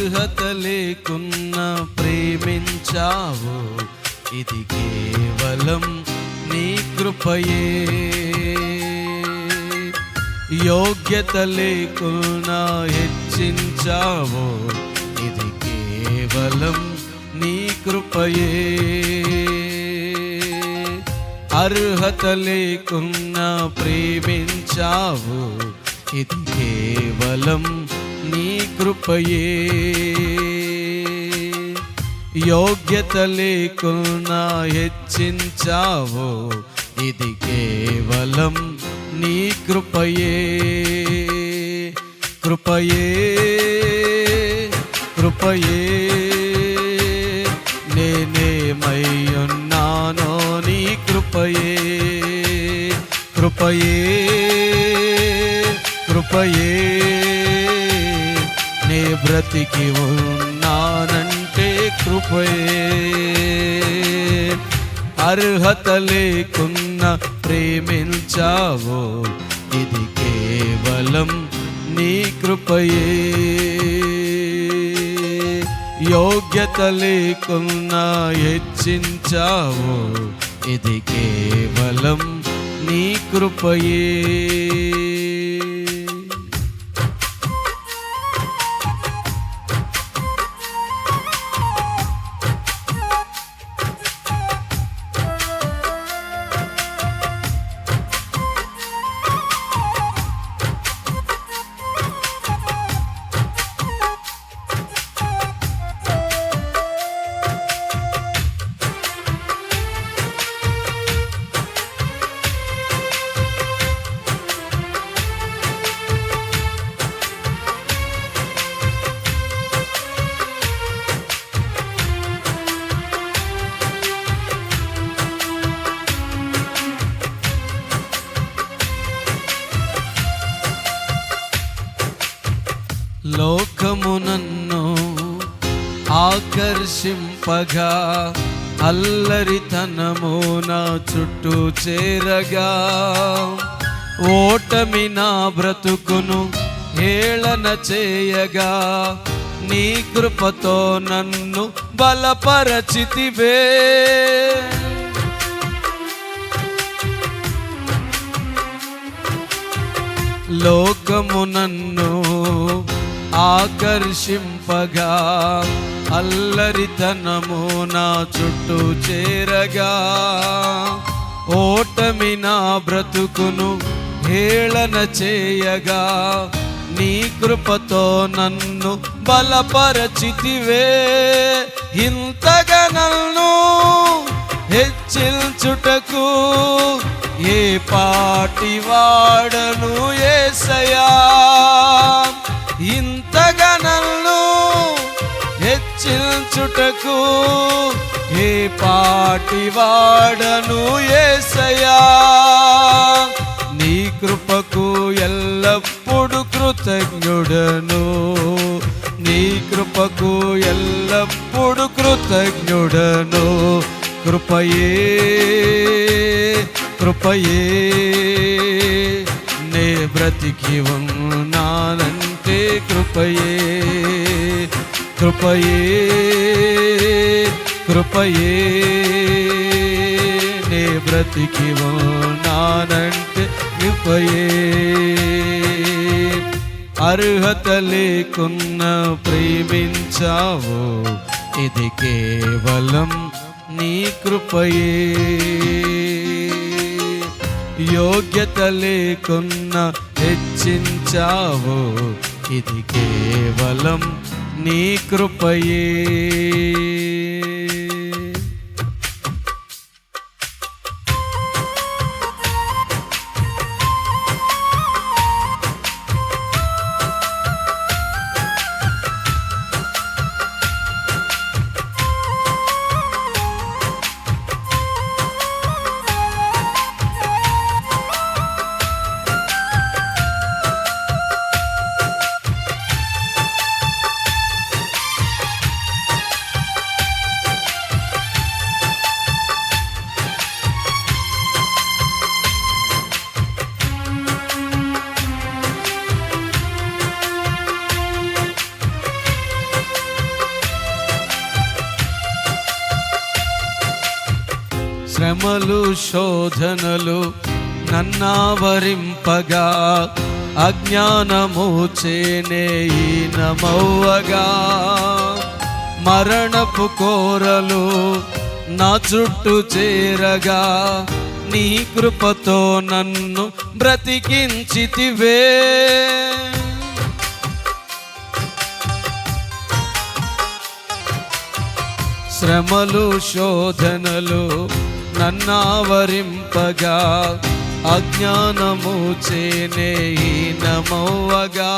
అర్హత లేకున్నా ప్రేమించావు, ఇది కేవలం నీ కృపయే. యోగ్యత లేకున్నా హెచ్చించావు, ఇది కేవలం నీ కృపయే. అర్హత లేకున్నా ప్రేమించావు, ఇది కేవలం నీ కృపయే. యోగ్యత లేకున్నా హెచ్చించావు, ఇది కేవలం నీ కృపయే. కృపయే కృపయే నేనేమయ్యున్నానో నీ కృపయే. కృపయే కృపయే నే బ్రతికి ఉన్నానంటే కృపయే. అర్హత లేకున్నా ప్రేమించావు, ఇది కేవలం నీ కృపయే. యోగ్యత లేకున్నా హెచ్చించావు, ఇది కేవలం నీ కృపయే. లోకము నన్ను ఆకర్షింపగా, అల్లరితనము నా చుట్టూ చేరగా, ఓటమి నా బ్రతుకును హేళన చేయగా, నీ కృపతో నన్ను బలపరచితివే. లోకము నన్ను ఆకర్షింపగా, అల్లరితనము నా చుట్టూ చేరగా, ఓటమి నా బ్రతుకును హేళన చేయగా, నీ కృపతో నన్ను బలపరచితివే. ఇంతగా నన్ను హెచ్చించుటకు ఏ పాటి వాడను యేసయ్యా. ఇంతగా నన్ను హెచ్చించుటకు ఏ పాటి వాడను యేసయ్యా. నీ కృపకు ఎల్లప్పుడు కృతజ్ఞుడను, నీ కృపకు ఎల్లప్పుడు కృతజ్ఞుడను. కృపయే కృపయే నే బ్రతికి ఉన్నానంటే కృపయే. కృపయే కృపయే నే బ్రతికి ఉన్నానంటే కృపయే. అర్హత లేకున్నా ప్రేమించావు, ఇది కేవలం నీ కృపయే. యోగ్యత లేకున్నా హెచ్చించావు, ఇది కేవలం నీ కృపయే. శ్రమలు శోధనలు నన్నావరింపగా అజ్ఞానము చేనే ఈనమవ్వగా మరణపు కోరలు నా చుట్టూ చేరగా నీ కృపతో నన్ను బ్రతికించితివే. శ్రమలు శోధనలు నన్నావరింపగా అజ్ఞానము చేనే ఈనమవ్వగా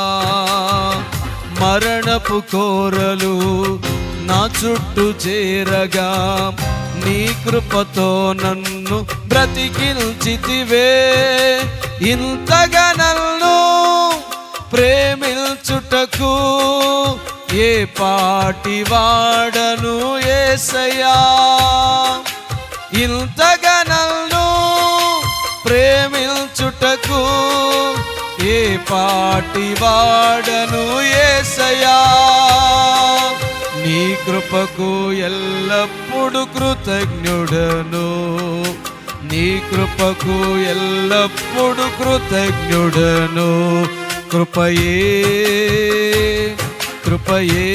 మరణపు కోరలు నా చుట్టూ చేరగా నీ కృపతో నన్ను బ్రతికించితివే. ఇంతగా నన్ను ప్రేమించుటకు ఏ పాటి వాడను యేసయ్యా. ఇంతగా నన్ను ప్రేమించుటకు ఏ పాటి వాడను యేసయ్యా. నీ కృపకు ఎల్లప్పుడు కృతజ్ఞుడను, నీ కృపకు ఎల్లప్పుడు కృతజ్ఞుడను. కృపయే కృపయే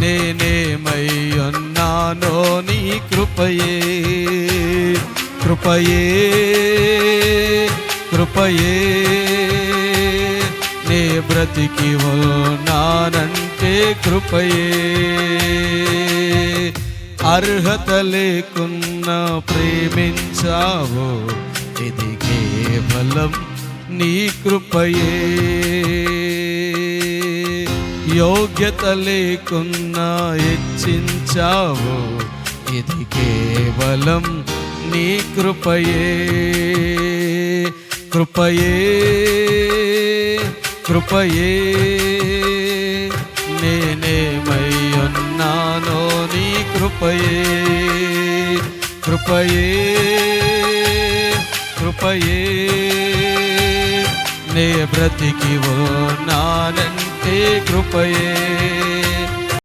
నేనేమై ఉన్నానో నీ కృపయే. కృపయే కృపయే నే బ్రతికి ఉన్నానంటే కృపయే. అర్హత లేకున్నా ప్రేమించావు, ఇది కేవలం నీ కృపయే. యోగ్యత లేకున్నా హెచ్చించావు, ఇది కేవలం నీ కృపయే. కృపయే కృపయే నేనేమై ఉన్నానో నీ కృపయే. కృపయే కృపయే నే బ్రతికి ఉన్నానంటే కృపయే.